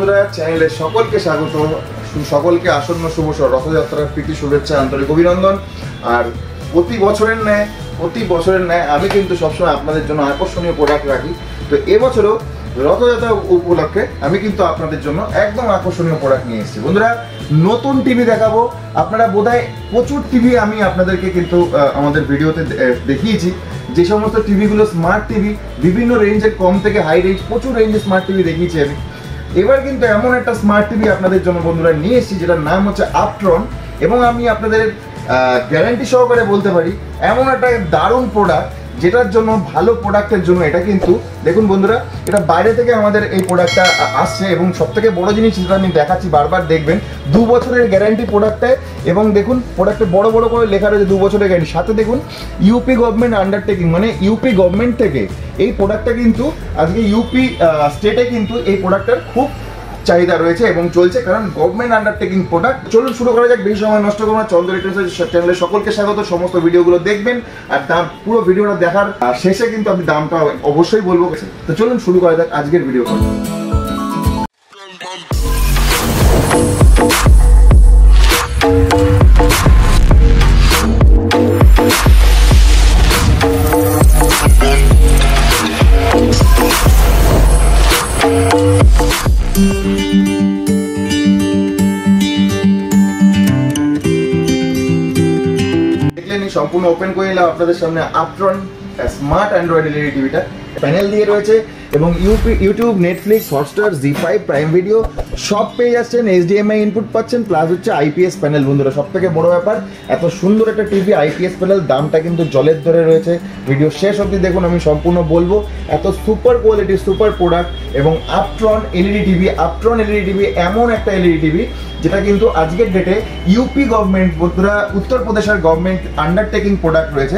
বন্ধুরা, চ্যানেলে সকলকে স্বাগত, সকলকে আসন্ন শুভ রথযাত্রার প্রীতি শুভেচ্ছা, আন্তরিক অভিনন্দন। আর প্রতি বছরের ন্যায় আমি কিন্তু সবসময় আপনাদের জন্য আকর্ষণীয় প্রোডাক্ট রাখি। তো এবছরও রথযাত্রা উপলক্ষে আমি কিন্তু আপনাদের জন্য একদম আকর্ষণীয় প্রোডাক্ট নিয়ে এসেছি। বন্ধুরা, নতুন টিভি দেখাবো। আপনারা বোধহয় প্রচুর টিভি আমি আপনাদেরকে কিন্তু আমাদের ভিডিওতে দেখিয়েছি, যে সমস্ত টিভিগুলো স্মার্ট টিভি, বিভিন্ন রেঞ্জের কম থেকে হাই রেঞ্জ প্রচুর রেঞ্জের স্মার্ট টিভি দেখিয়েছি আমি। এবার কিন্তু এমন একটা স্মার্ট টিভি আপনাদের জন্য বন্ধুরা নিয়ে এসেছি, যেটার নাম হচ্ছে আপট্রন। এবং আমি আপনাদের গ্যারান্টি সহকারে বলতে পারি এমন একটা দারুণ প্রোডাক্ট, যেটার জন্য ভালো প্রোডাক্টের জন্য এটা কিন্তু দেখুন বন্ধুরা, এটা বাইরে থেকে আমাদের এই প্রোডাক্টটা আসছে। এবং সব থেকে বড় জিনিস যেটা আমি দেখাচ্ছি, বারবার দেখবেন 2 বছরের গ্যারান্টি প্রোডাক্টটায়। এবং দেখুন প্রোডাক্টে বড় বড় করে লেখা রয়েছে 2 বছরের গ্যারান্টি। সাথে দেখুন ইউপি গভর্নমেন্ট আন্ডারটেকিং, মানে ইউপি গভর্নমেন্ট থেকে এই প্রোডাক্টটা কিন্তু আজকে ইউপি স্টেটে কিন্তু এই প্রোডাক্টটার খুব চাহিদা রয়েছে এবং চলছে, কারণ গভর্নমেন্ট আন্ডারটেকিং প্রোডাক্ট। চলুন শুরু করা যাক, বেশি সময় নষ্ট করব না। চন্দ্র ইলেকট্রনিক্স চ্যানেলে সকলকে স্বাগত। সমস্ত ভিডিওগুলো দেখবেন আর দাম, পুরো ভিডিওটা দেখার শেষে কিন্তু আমি দামটা অবশ্যই বলবো। তো চলুন শুরু করা যাক আজকের ভিডিও। সম্পূর্ণ ওপেন করে নিলাম আপনাদের সামনে আপট্রন স্মার্ট অ্যান্ড্রয়েড এলইডি টিভিটা। প্যানেল দিয়ে রয়েছে এবং YouTube, Netflix, Hotstar, Zee five, prime video সব পেয়ে যাচ্ছেন। HDMI ইনপুট পাচ্ছেন, প্লাস হচ্ছে আইপিএস প্যানেল। বন্ধুরা, সব থেকে বড় ব্যাপার, এত সুন্দর একটা টিভি, আইপিএস প্যানেল, দামটা কিন্তু জলের দরে রয়েছে। ভিডিও শেষ অবধি দেখুন, আমি সম্পূর্ণ বলবো। এত সুপার কোয়ালিটি, সুপার প্রোডাক্ট এবং আপট্রন এলইডি টিভি। আপট্রন এলইডি টিভি এমন একটা এলইডি টিভি যেটা কিন্তু আজকের ডেটে ইউপি গভর্নমেন্ট, বন্ধুরা উত্তরপ্রদেশের গভর্নমেন্ট আন্ডারটেকিং প্রোডাক্ট রয়েছে।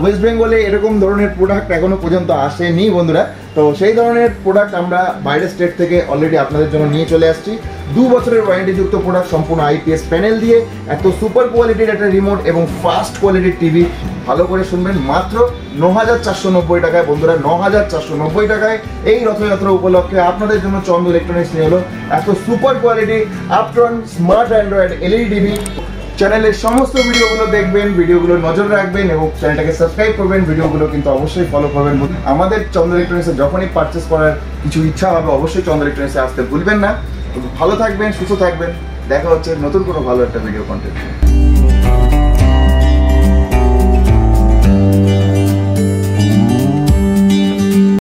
ওয়েস্ট বেঙ্গলে এরকম ধরনের প্রোডাক্ট এখনো পর্যন্ত আসেনি বন্ধুরা। তো সেই ধরনের প্রোডাক্ট আমরা বাইরের স্টেট থেকে অলরেডি আপনাদের জন্য নিয়ে চলে আসছি। 2 বছরের ওয়ারেন্টিযুক্ত প্রোডাক্ট, সম্পূর্ণ আইপিএস প্যানেল দিয়ে, এত সুপার কোয়ালিটির একটা রিমোট এবং ফাস্ট কোয়ালিটির টিভি। ভালো করে শুনবেন, মাত্র 9,490 টাকায় বন্ধুরা, 9,490 টাকায় এই রথযাত্রা উপলক্ষে আপনাদের জন্য চন্দ্র ইলেকট্রনিক্স নিয়ে এলো এত super quality Uptron smart android LED TV. চ্যানেলের সমস্ত ভিডিওগুলো দেখবেন, ভিডিওগুলো নজর রাখবেন এবং চ্যানেলটাকে সাবস্ক্রাইব করবেন। ভিডিওগুলো কিন্তু অবশ্যই ফলো করবেন। আমাদের চন্দ্র ইলেকট্রনিক্সে যখনই পারচেস করার কিছু ইচ্ছা হবে, অবশ্যই চন্দ্র ইলেকট্রনিক্সে আসতে ভুলবেন না। ভালো থাকবেন, সুস্থ থাকবেন। দেখা হচ্ছে নতুন কোনো ভালো একটা ভিডিও কন্টেন্ট।